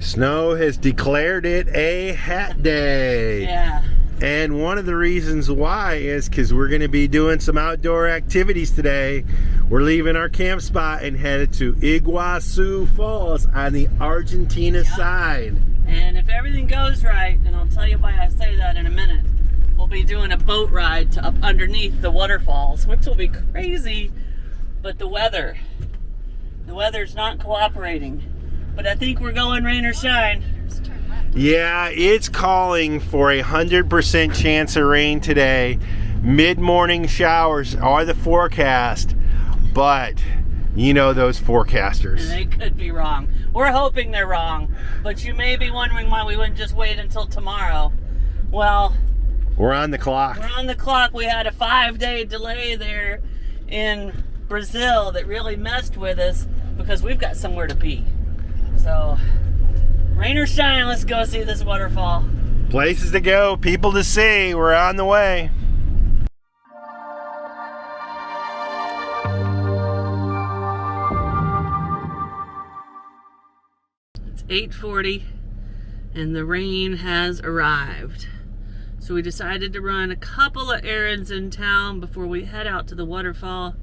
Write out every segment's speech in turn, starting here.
Snow has declared it a hat day. Yeah. And one of the reasons why is because we're going to be doing some outdoor activities today. We're leaving our camp spot and headed to Iguazu Falls on the Argentina side. And if everything goes right, and I'll tell you why I say that in a minute, we'll be doing a boat ride to up underneath the waterfalls, which will be crazy. But the weather's not cooperating. But I think we're going rain or shine. Yeah, it's calling for 100% chance of rain today. Mid-morning showers are the forecast, but you know those forecasters. And they could be wrong. We're hoping they're wrong, but you may be wondering why we wouldn't just wait until tomorrow. Well, we're on the clock. We're on the clock. We had a 5-day delay there in Brazil that really messed with us because we've got somewhere to be. So, rain or shine, let's go see this waterfall. Places to go, people to see. We're on the way. It's 8:40 and the rain has arrived. So we decided to run a couple of errands in town before we head out to the waterfall.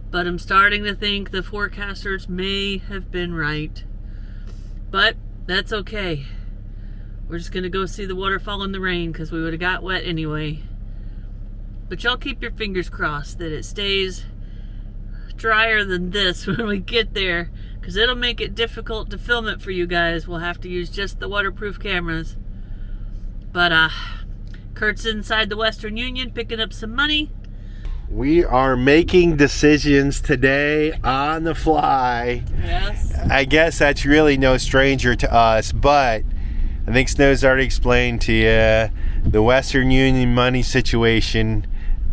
But I'm starting to think the forecasters may have been right. But that's okay. We're just gonna go see the waterfall in the rain because we would have got wet anyway. But y'all keep your fingers crossed that it stays drier than this when we get there, because it'll make it difficult to film it for you guys. We'll have to use just the waterproof cameras. But Curt's inside the Western Union picking up some money. We are making decisions today on the fly. Yes. I guess that's really no stranger to us, but I think Snow's already explained to you the Western Union money situation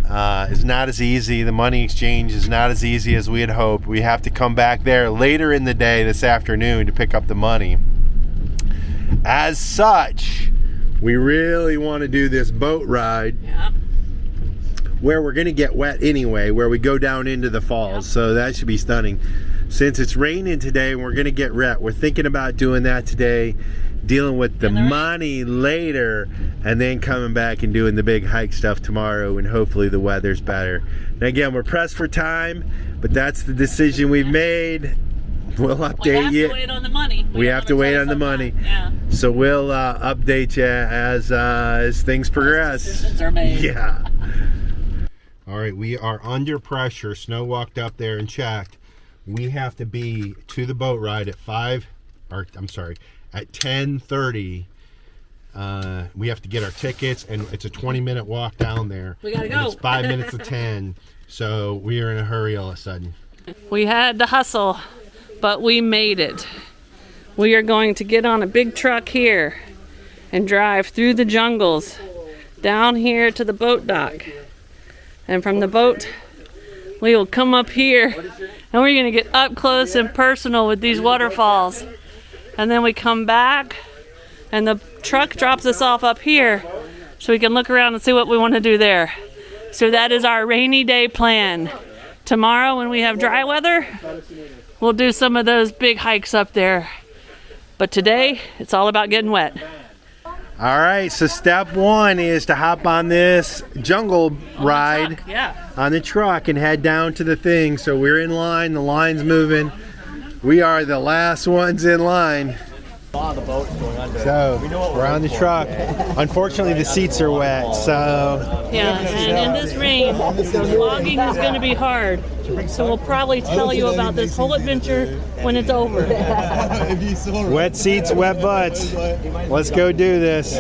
is not as easy. The money exchange is not as easy as we had hoped. We have to come back there later in the day this afternoon to pick up the money. As such, we really want to do this boat ride. Yeah. Where we're going to get wet anyway, where we go down into the falls. Yep. So that should be stunning. Since it's raining today and we're going to get wet, we're thinking about doing that today, dealing with the money later, and then coming back and doing the big hike stuff tomorrow, and hopefully the weather's better. And again, we're pressed for time, but that's the decision we've made. We'll update you. We have to wait on the money. We have to wait on the money. Yeah. So we'll update you as things progress. Decisions are made. Yeah. All right, we are under pressure. Snow walked up there and checked. We have to be to the boat ride at 10:30. We have to get our tickets, and it's a 20-minute walk down there. We gotta go. It's 5 minutes to 10, so we are in a hurry all of a sudden. We had to hustle, but we made it. We are going to get on a big truck here and drive through the jungles down here to the boat dock. And from the boat, we will come up here and we're going to get up close and personal with these waterfalls. And then we come back and the truck drops us off up here so we can look around and see what we want to do there. So that is our rainy day plan. Tomorrow when we have dry weather, we'll do some of those big hikes up there. But today, it's all about getting wet. All right, so step one is to hop on this jungle ride on the truck and head down to the thing. So we're in line, the line's moving. We are the last ones in line. So we're on the truck. Unfortunately, the seats are wet, so. Yeah, and in this rain, vlogging is going to be hard. So we'll probably tell you about this whole adventure when it's over. Wet seats, wet butts. Let's go do this.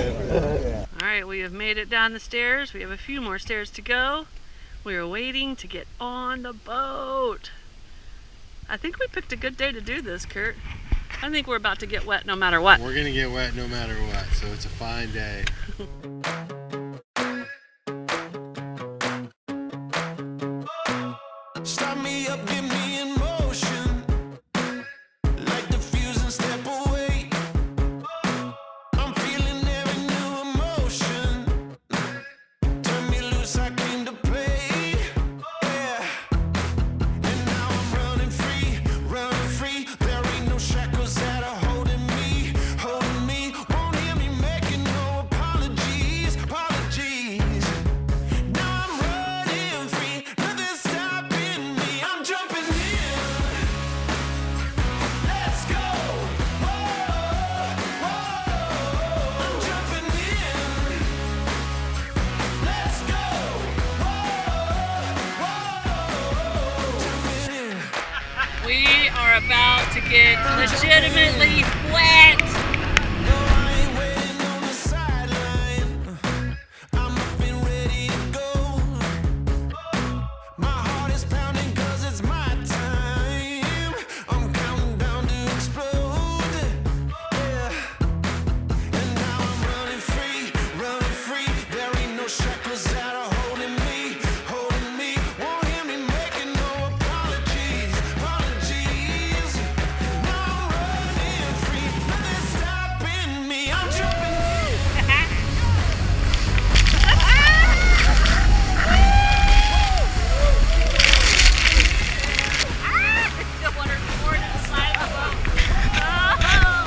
All right, we have made it down the stairs. We have a few more stairs to go. We are waiting to get on the boat. I think we picked a good day to do this, Curt. I think we're about to get wet no matter what. We're going to get wet no matter what, so it's a fine day. Start me up, get me in motion. Light the fuse and step away. I'm feeling every new emotion. Turn me loose, I came to play. Yeah. And now I'm running free, running free. There ain't no shackles that are holding me. to get legitimately wet. No, I ain't waiting on the sideline. I'm up and ready to go. My heart is pounding 'cause it's my time. I'm counting down to explode. Yeah. And now I'm running free, running free. There ain't no shackles that are holding me, holding me. Won't hear me making no apologies, apologies. Now I'm running free, nothing's stopping me. I'm jumping in. The water poured inside the boat. Oh.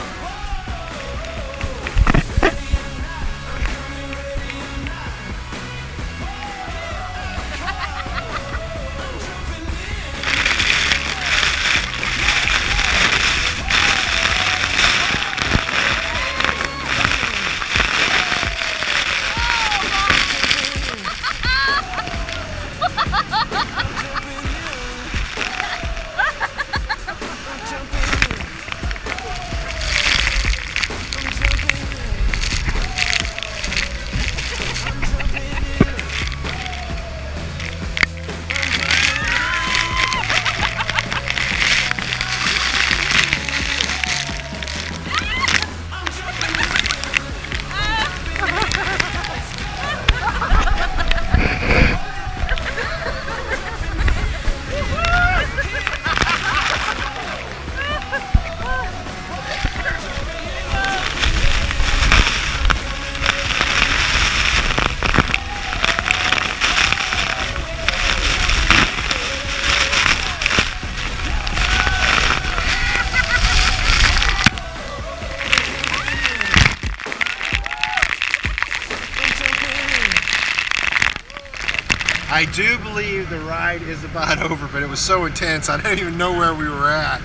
I do believe the ride is about over, but it was so intense I don't even know where we were at.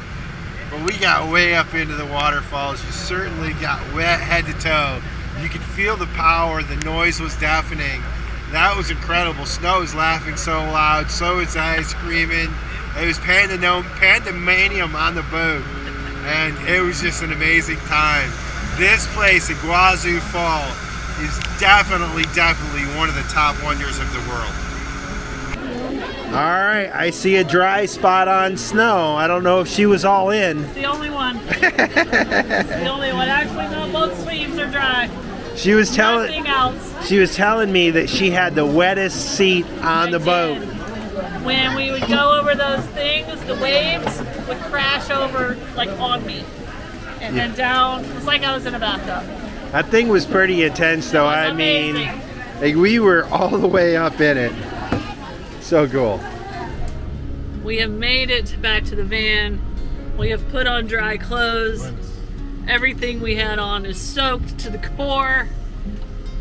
But we got way up into the waterfalls. You certainly got wet head to toe. You could feel the power, the noise was deafening. That was incredible. Snow was laughing so loud, so was I screaming. It was pandemonium on the boat, and it was just an amazing time. This place, Iguazu Falls, is definitely one of the top wonders of the world. All right, I see a dry spot on Snow. I don't know if she was all in. It's the only one. It's the only one. Actually, no, both sleeves are dry. She was Nothing else. telling me that she had the wettest seat on the boat. When we would go over those things, the waves would crash over like on me. And then down. It's like I was in a bathtub. That thing was pretty intense though. It was I mean, amazing. like we were all the way up in it. So cool. We have made it back to the van. We have put on dry clothes. Everything we had on is soaked to the core.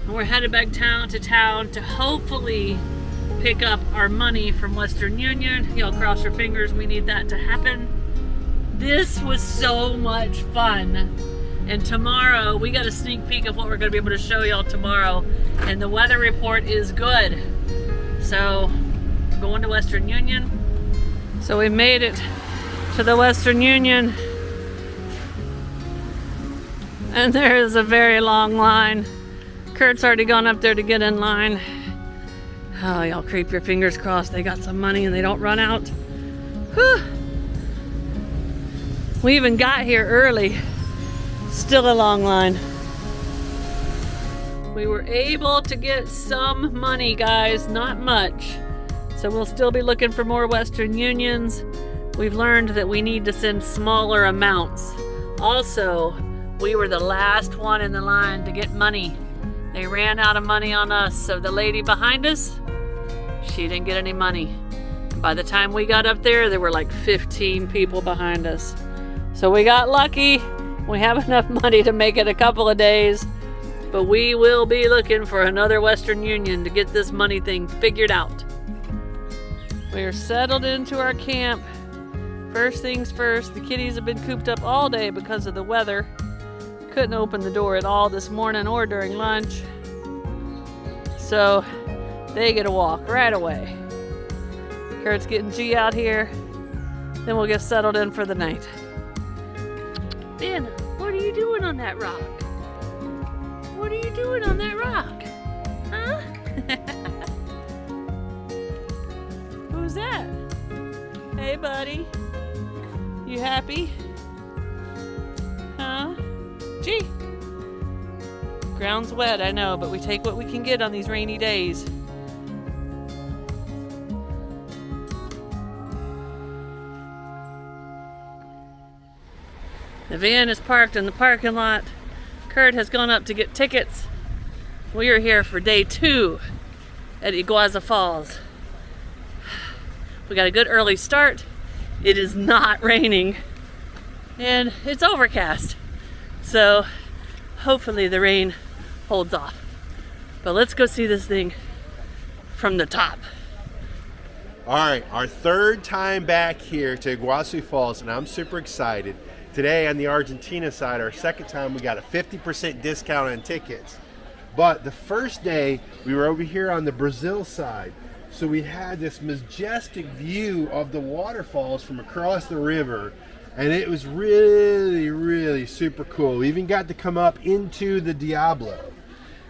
And we're headed back to town to hopefully pick up our money from Western Union. Y'all cross your fingers, we need that to happen. This was so much fun. And tomorrow, we got a sneak peek of what we're gonna be able to show y'all tomorrow. And the weather report is good. So, going to Western Union. So we made it to the Western Union. And there is a very long line. Kurt's already gone up there to get in line. Oh, y'all keep your fingers crossed. They got some money and they don't run out. Whew. We even got here early. Still a long line. We were able to get some money, guys, not much. So we'll still be looking for more Western Unions. We've learned that we need to send smaller amounts. Also, we were the last one in the line to get money. They ran out of money on us, so the lady behind us, she didn't get any money. By the time we got up there were like 15 people behind us. So we got lucky. We have enough money to make it a couple of days, but we will be looking for another Western Union to get this money thing figured out. We are settled into our camp. First things first, the kitties have been cooped up all day because of the weather. Couldn't open the door at all this morning or during lunch. So they get a walk right away. Kurt's getting G out here. Then we'll get settled in for the night. Ben, what are you doing on that rock? What are you doing on that rock? Huh? Who's that? Hey, buddy. You happy? Huh? Gee. Ground's wet, I know, but we take what we can get on these rainy days. The van is parked in the parking lot. Curt has gone up to get tickets. We are here for day 2 at Iguazu Falls. We got a good early start. It is not raining and it's overcast. So hopefully the rain holds off. But let's go see this thing from the top. All right, our 3rd time back here to Iguazu Falls, and I'm super excited. Today on the Argentina side, our 2nd time, we got a 50% discount on tickets. But the first day, we were over here on the Brazil side. So we had this majestic view of the waterfalls from across the river. And it was really, really super cool. We even got to come up into the Diablo.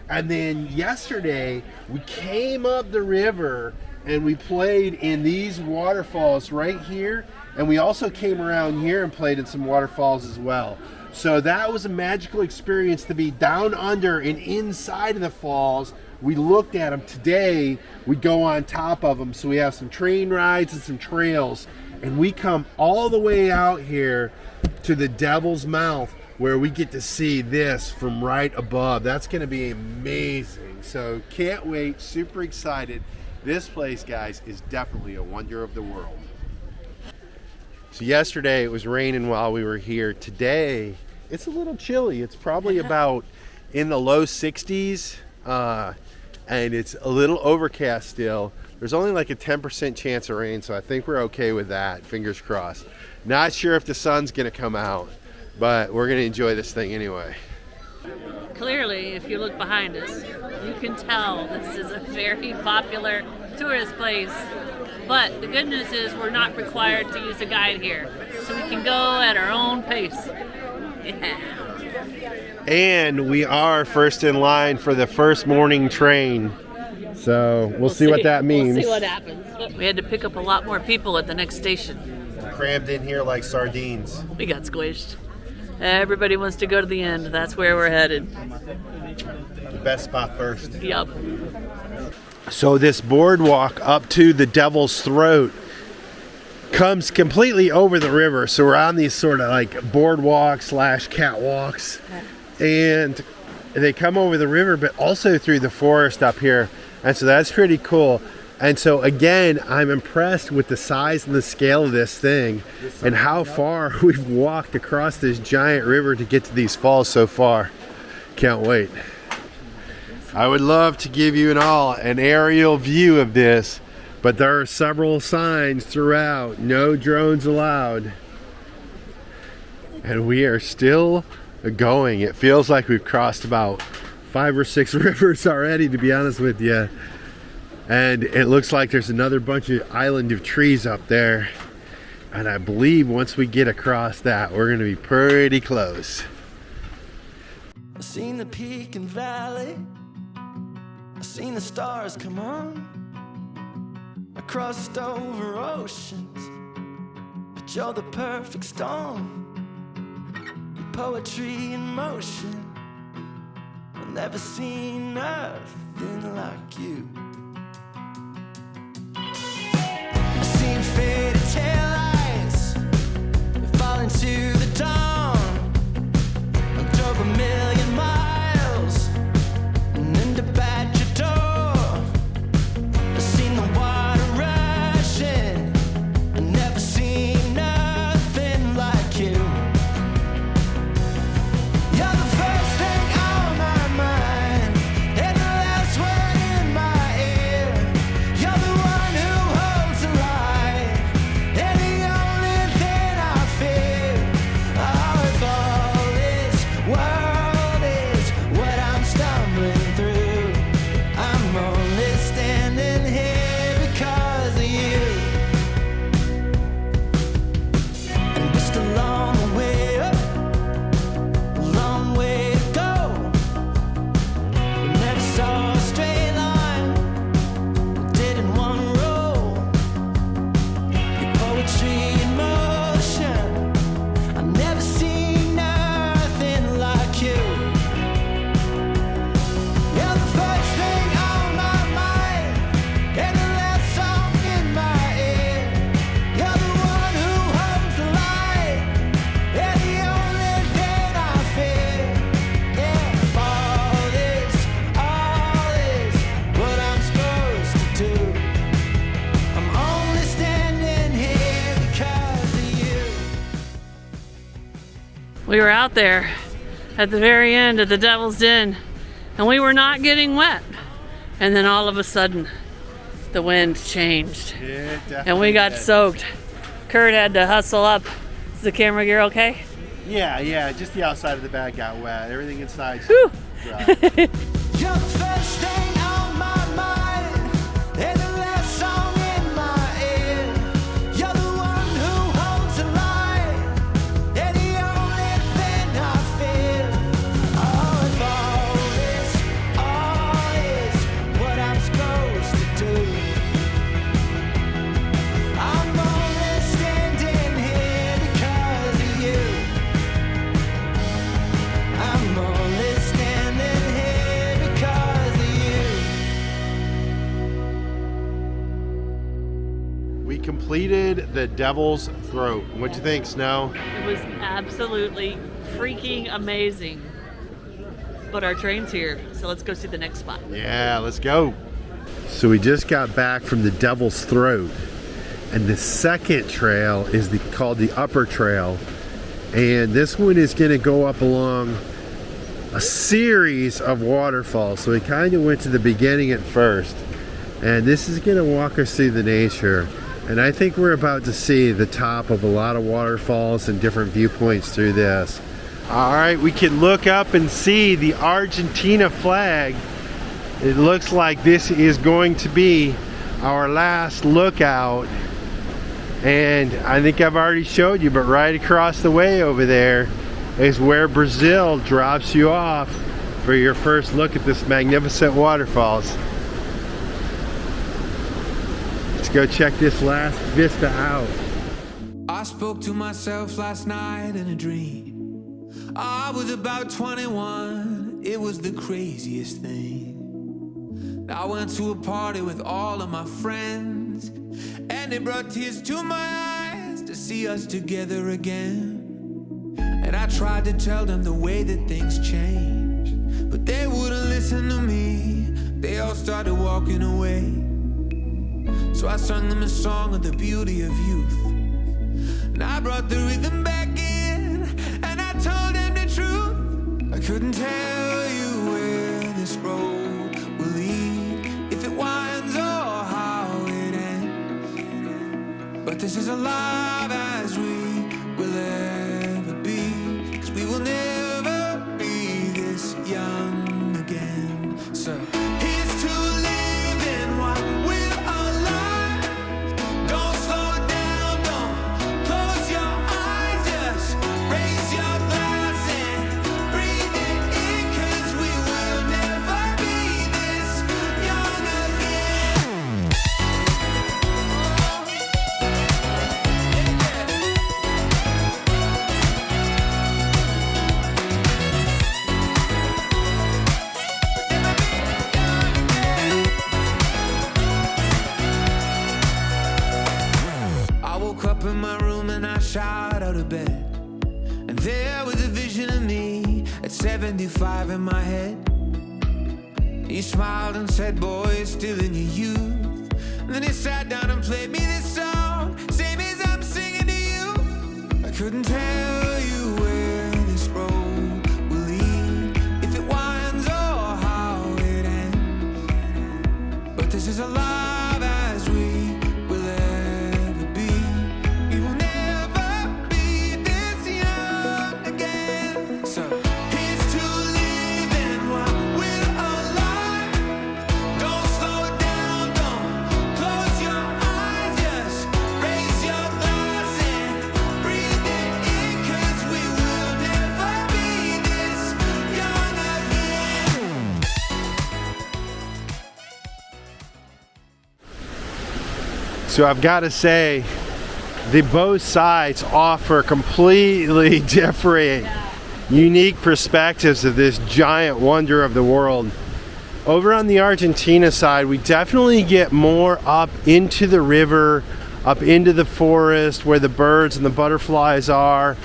And then yesterday, we came up the river and we played in these waterfalls right here. And we also came around here and played in some waterfalls as well. So that was a magical experience to be down under and inside of the falls. We looked at them. Today, we go on top of them. So we have some train rides and some trails. And we come all the way out here to the Devil's Mouth where we get to see this from right above. That's going to be amazing. So can't wait. Super excited. This place, guys, is definitely a wonder of the world. So yesterday it was raining while we were here. Today it's a little chilly. It's probably about in the low 60s and it's a little overcast still. There's only like a 10% chance of rain, so I think we're okay with that. Fingers crossed. Not sure if the sun's gonna come out, but we're gonna enjoy this thing anyway. Clearly, if you look behind us, you can tell this is a very popular tourist place. But the good news is we're not required to use a guide here, so we can go at our own pace. Yeah. And we are first in line for the first morning train. So we'll see what that means. We'll see what happens. We had to pick up a lot more people at the next station. Crammed in here like sardines. We got squished. Everybody wants to go to the end. That's where we're headed. The best spot first. Yup. So this boardwalk up to the Devil's Throat comes completely over the river. So we're on these sort of like boardwalks / catwalks. And they come over the river, but also through the forest up here. And so that's pretty cool. And so again, I'm impressed with the size and the scale of this thing and how far we've walked across this giant river to get to these falls so far. Can't wait. I would love to give you an aerial view of this, but there are several signs throughout, no drones allowed. And we are still going. It feels like we've crossed about 5 or 6 rivers already, to be honest with you. And it looks like there's another bunch of island of trees up there. And I believe once we get across that, we're gonna be pretty close. I've seen the peak and valley, I've seen the stars come on. I crossed over oceans, but you're the perfect storm. Your poetry in motion, I've never seen nothing like you. I've seen faded taillights fall into the dawn. I drove 1,000,000 miles and ended at your door. I've seen the water rushing, I've never seen nothing like you. You're the first thing on my mind and the last word in my We were out there at the very end of the Devil's Den, and we were not getting wet. And then all of a sudden, the wind changed, and we got soaked. Curt had to hustle up. Is the camera gear okay? Yeah, just the outside of the bag got wet. Everything inside's Whew. dry. You're the first thing on my mind, and the last song in my ear. You're the one who holds the line, and the only thing I fear. Oh, if all is what I'm supposed to do, I'm only standing here because of you. I'm only standing here because of you. We completed the Devil's Throat. What'd you think, Snow? It was absolutely freaking amazing. But our train's here, so let's go see the next spot. Yeah, let's go. So we just got back from the Devil's Throat, and the second trail is called the Upper Trail, and this one is going to go up along a series of waterfalls. So we kind of went to the beginning at first, and this is going to walk us through the nature, and I think we're about to see the top of a lot of waterfalls and different viewpoints through this. All right, we can look up and see the Argentina flag. It looks like this is going to be our last lookout, and I think I've already showed you, but right across the way over there is where Brazil drops you off for your first look at this magnificent waterfalls. Let's go check this last vista out. I spoke to myself last night in a dream. I was about 21, it was the craziest thing. I went to a party with all of my friends, and it brought tears to my eyes to see us together again. And I tried to tell them the way that things change, but they wouldn't listen to me. They all started walking away. So I sung them a song of the beauty of youth, and I brought the rhythm back in, and I told them the truth. I couldn't tell you where this road will lead, if it winds or how it ends, but this is alive as we will ever be, 'cause we will never be this young again. So here's to living while we're alive. Don't slow down, don't close your eyes, just raise your glass and breathe it in, 'cause we will never be this young again. I woke up in my room and I shot out of bed, and there was a vision of me at 75 in my head. He smiled and said, boy, you're still in your youth. And then he sat down and played me this song, same as I'm singing to you. I couldn't tell you where this road will lead, if it winds or how it ends, but this is alive as we will ever be. We will never be this young again. So here's to living while we're alive. Don't slow down, don't close your eyes, just raise your glass and breathe it in, 'cause we will never be this young again. So I've got to say, both sides offer completely different, unique perspectives of this giant wonder of the world. Over on the Argentina side, we definitely get more up into the river, up into the forest where the birds and the butterflies are.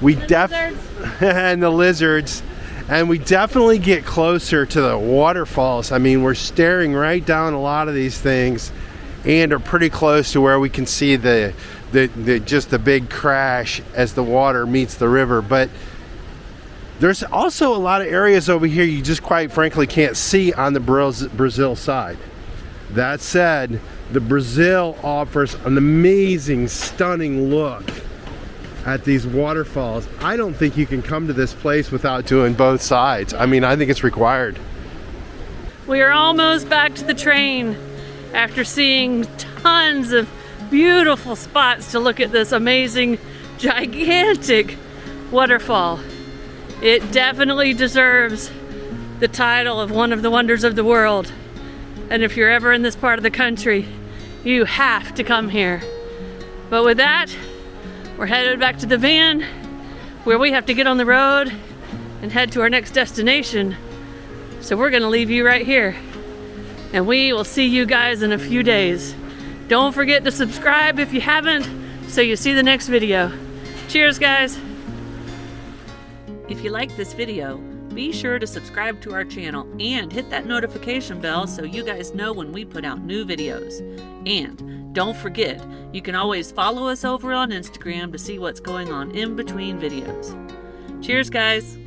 And the lizards. And we definitely get closer to the waterfalls. I mean, we're staring right down a lot of these things, and are pretty close to where we can see just the big crash as the water meets the river. But There's also a lot of areas over here you just quite frankly can't see on the Brazil side. That said, the Brazil offers an amazing, stunning look at these waterfalls. I don't think you can come to this place without doing both sides. I mean, I think it's required. We are almost back to the train after seeing tons of beautiful spots to look at this amazing, gigantic waterfall. It definitely deserves the title of one of the wonders of the world. And if you're ever in this part of the country, you have to come here. But with that, we're headed back to the van where we have to get on the road and head to our next destination. So we're gonna leave you right here. And we will see you guys in a few days. Don't forget to subscribe if you haven't, so you see the next video. Cheers, guys. If you like this video, be sure to subscribe to our channel and hit that notification bell so you guys know when we put out new videos. And don't forget, you can always follow us over on Instagram to see what's going on in between videos. Cheers, guys.